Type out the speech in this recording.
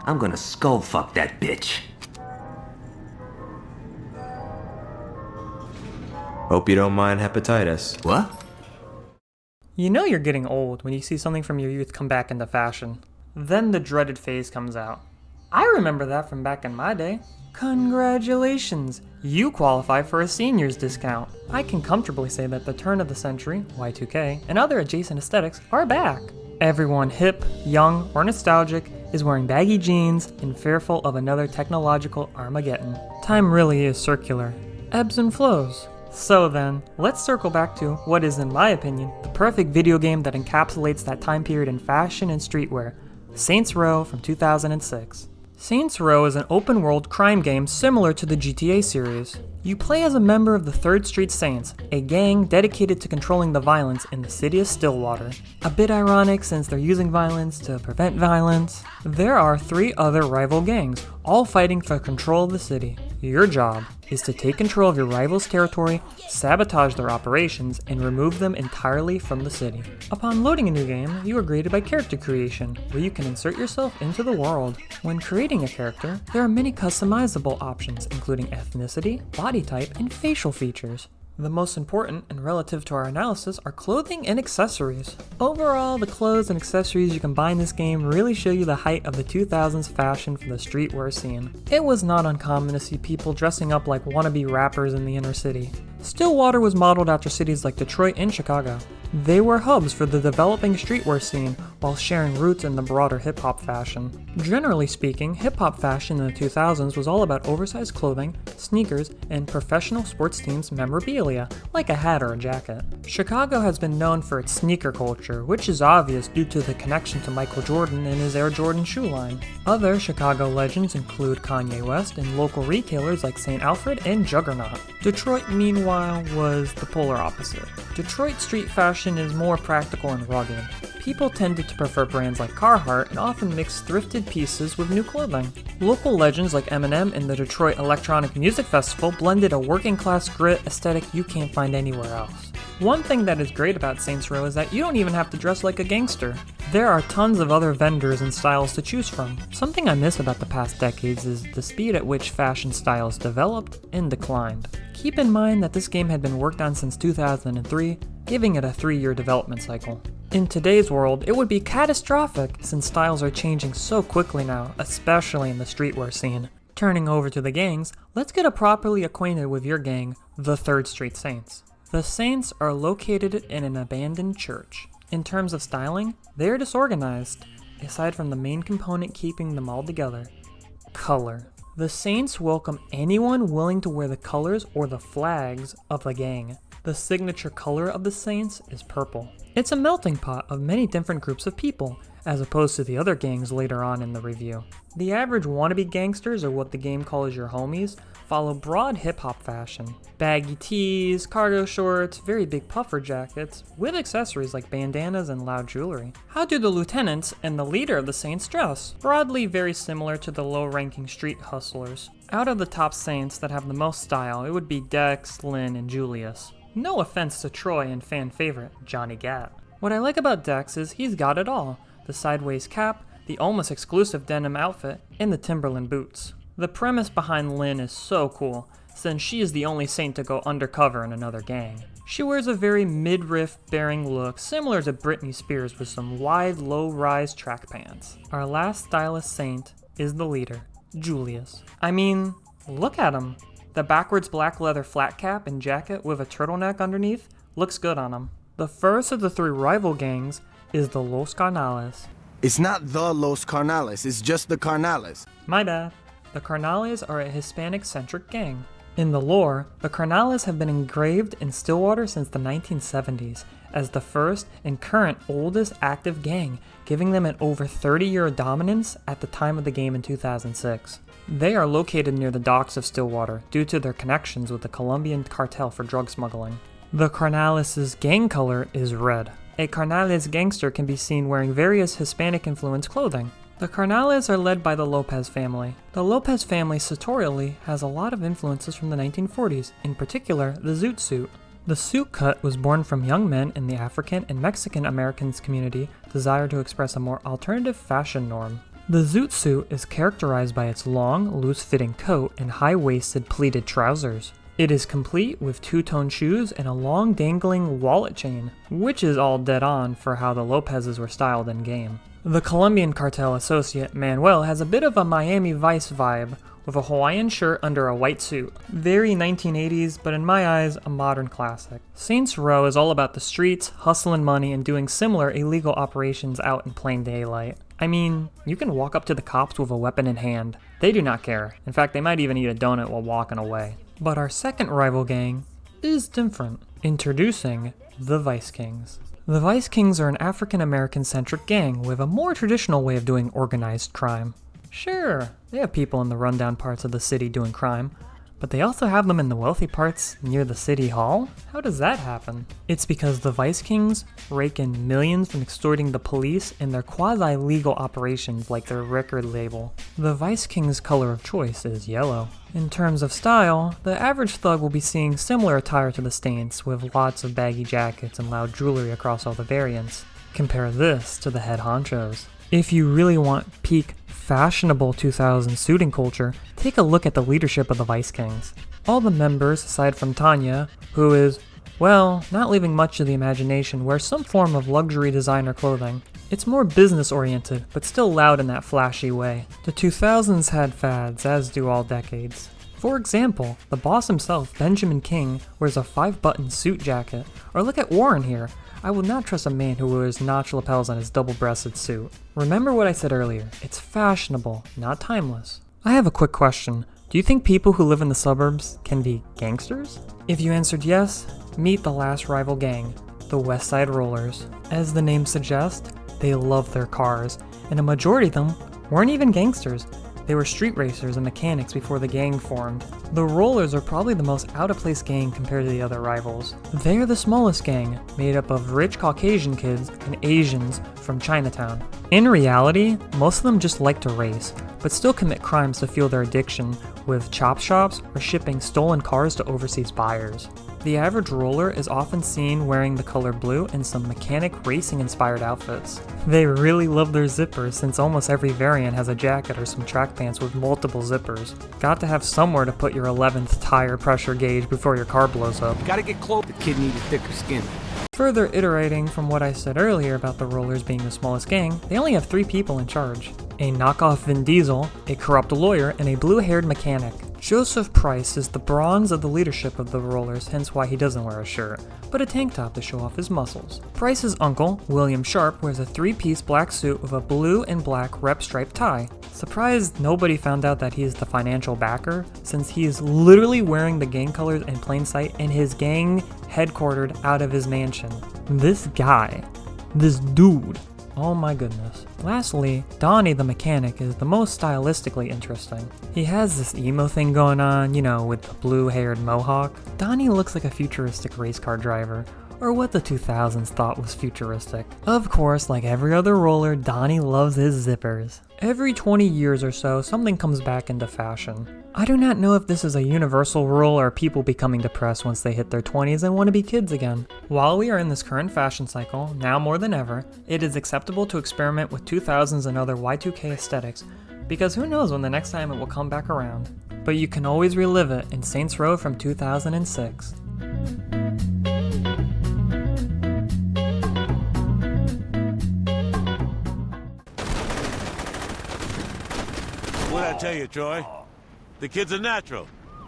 I'm gonna skull fuck that bitch. Hope you don't mind hepatitis. What? You know you're getting old when you see something from your youth come back into fashion. Then the dreaded phase comes out. I remember that from back in my day. Congratulations! You qualify for a senior's discount. I can comfortably say that the turn of the century, Y2K, and other adjacent aesthetics are back. Everyone hip, young, or nostalgic is wearing baggy jeans and fearful of another technological Armageddon. Time really is circular. Ebbs and flows. So then, let's circle back to what is, in my opinion, the perfect video game that encapsulates that time period in fashion and streetwear, Saints Row from 2006. Saints Row is an open-world crime game similar to the GTA series. You play as a member of the 3rd Street Saints, a gang dedicated to controlling the violence in the city of Stillwater. A bit ironic since they're using violence to prevent violence. There are 3 other rival gangs, all fighting for control of the city. Your job is to take control of your rival's territory, sabotage their operations, and remove them entirely from the city. Upon loading a new game, you are greeted by character creation, where you can insert yourself into the world. When creating a character, there are many customizable options, including ethnicity, body type, and facial features. The most important, and relative to our analysis, are clothing and accessories. Overall, the clothes and accessories you can buy in this game really show you the height of the 2000s fashion for the streetwear scene. It was not uncommon to see people dressing up like wannabe rappers in the inner city. Stillwater was modeled after cities like Detroit and Chicago. They were hubs for the developing streetwear scene while sharing roots in the broader hip-hop fashion. Generally speaking, hip-hop fashion in the 2000s was all about oversized clothing, sneakers, and professional sports teams' memorabilia, like a hat or a jacket. Chicago has been known for its sneaker culture, which is obvious due to the connection to Michael Jordan and his Air Jordan shoe line. Other Chicago legends include Kanye West and local retailers like St. Alfred and Juggernaut. Detroit, meanwhile, was the polar opposite. Detroit street fashion is more practical and rugged. People tended to prefer brands like Carhartt and often mix thrifted pieces with new clothing. Local legends like Eminem and the Detroit Electronic Music Festival blended a working-class grit aesthetic you can't find anywhere else. One thing that is great about Saints Row is that you don't even have to dress like a gangster. There are tons of other vendors and styles to choose from. Something I miss about the past decades is the speed at which fashion styles developed and declined. Keep in mind that this game had been worked on since 2003, giving it a 3-year development cycle. In today's world, it would be catastrophic since styles are changing so quickly now, especially in the streetwear scene. Turning over to the gangs, let's get properly acquainted with your gang, the 3rd Street Saints. The Saints are located in an abandoned church. In terms of styling, they are disorganized, aside from the main component keeping them all together: color. The Saints welcome anyone willing to wear the colors or the flags of the gang. The signature color of the Saints is purple. It's a melting pot of many different groups of people, as opposed to the other gangs later on in the review. The average wannabe gangsters, or what the game calls your homies, follow broad hip-hop fashion. Baggy tees, cargo shorts, very big puffer jackets, with accessories like bandanas and loud jewelry. How do the lieutenants and the leader of the Saints dress? Broadly very similar to the low-ranking street hustlers. Out of the top Saints that have the most style, it would be Dex, Lynn, and Julius. No offense to Troy and fan favorite, Johnny Gat. What I like about Dex is he's got it all: the sideways cap, the almost exclusive denim outfit, and the Timberland boots. The premise behind Lynn is so cool, since she is the only Saint to go undercover in another gang. She wears a very midriff bearing look similar to Britney Spears with some wide low-rise track pants. Our last stylish Saint is the leader, Julius. I mean, look at him. The backwards black leather flat cap and jacket with a turtleneck underneath looks good on him. The first of the 3 rival gangs is the Los Carnales. It's not the Los Carnales, it's just the Carnales. My bad. The Carnales are a Hispanic-centric gang. In the lore, the Carnales have been engraved in Stillwater since the 1970s as the first and current oldest active gang, giving them an over 30-year dominance at the time of the game in 2006. They are located near the docks of Stillwater due to their connections with the Colombian cartel for drug smuggling. The Carnales' gang color is red. A Carnales gangster can be seen wearing various Hispanic-influenced clothing. The Carnales are led by the Lopez family. The Lopez family sartorially has a lot of influences from the 1940s, in particular the zoot suit. The suit cut was born from young men in the African and Mexican Americans community desire to express a more alternative fashion norm. The zoot suit is characterized by its long, loose-fitting coat and high-waisted pleated trousers. It is complete with two-tone shoes and a long dangling wallet chain, which is all dead on for how the Lopez's were styled in-game. The Colombian cartel associate Manuel has a bit of a Miami Vice vibe, with a Hawaiian shirt under a white suit. Very 1980s, but in my eyes, a modern classic. Saints Row is all about the streets, hustling money, and doing similar illegal operations out in plain daylight. I mean, you can walk up to the cops with a weapon in hand. They do not care. In fact, they might even eat a donut while walking away. But our second rival gang is different. Introducing the Vice Kings. The Vice Kings are an African-American centric gang with a more traditional way of doing organized crime. Sure, they have people in the rundown parts of the city doing crime, but they also have them in the wealthy parts near the city hall? How does that happen? It's because the Vice Kings rake in millions from extorting the police in their quasi-legal operations like their record label. The Vice Kings' color of choice is yellow. In terms of style, the average thug will be seeing similar attire to the Saints, with lots of baggy jackets and loud jewelry across all the variants. Compare this to the head honchos. If you really want peak fashionable 2000s suiting culture, take a look at the leadership of the Vice Kings. All the members, aside from Tanya, who is, well, not leaving much to the imagination, wear some form of luxury designer clothing. It's more business-oriented, but still loud in that flashy way. The 2000s had fads, as do all decades. For example, the boss himself, Benjamin King, wears a 5-button suit jacket. Or look at Warren here. I would not trust a man who wears notch lapels on his double-breasted suit. Remember what I said earlier, it's fashionable, not timeless. I have a quick question. Do you think people who live in the suburbs can be gangsters? If you answered yes, meet the last rival gang, the Westside Rollerz. As the name suggests, they love their cars, and a majority of them weren't even gangsters. They were street racers and mechanics before the gang formed. The Rollerz are probably the most out-of-place gang compared to the other rivals. They are the smallest gang, made up of rich Caucasian kids and Asians from Chinatown. In reality, most of them just like to race, but still commit crimes to fuel their addiction with chop shops or shipping stolen cars to overseas buyers. The average roller is often seen wearing the color blue and some mechanic racing-inspired outfits. They really love their zippers since almost every variant has a jacket or some track pants with multiple zippers. Got to have somewhere to put your 11th tire pressure gauge before your car blows up. Gotta get close. The kid needs thicker skin. Further iterating from what I said earlier about the Rollerz being the smallest gang, they only have 3 people in charge. A knockoff Vin Diesel, a corrupt lawyer, and a blue-haired mechanic. Joseph Price is the bronze of the leadership of the Rollerz, hence why he doesn't wear a shirt, but a tank top to show off his muscles. Price's uncle, William Sharp, wears a 3-piece black suit with a blue and black rep stripe tie. Surprised nobody found out that he is the financial backer, since he is literally wearing the gang colors in plain sight and his gang headquartered out of his mansion. This guy, this dude, oh my goodness. Lastly, Donnie the mechanic is the most stylistically interesting. He has this emo thing going on, you know, with the blue-haired mohawk. Donnie looks like a futuristic race car driver, or what the 2000s thought was futuristic. Of course, like every other roller, Donnie loves his zippers. Every 20 years or so, something comes back into fashion. I do not know if this is a universal rule or people becoming depressed once they hit their 20s and want to be kids again. While we are in this current fashion cycle, now more than ever, it is acceptable to experiment with 2000s and other Y2K aesthetics, because who knows when the next time it will come back around. But you can always relive it in Saints Row from 2006. What'd I tell you, Troy? The kid's a natural.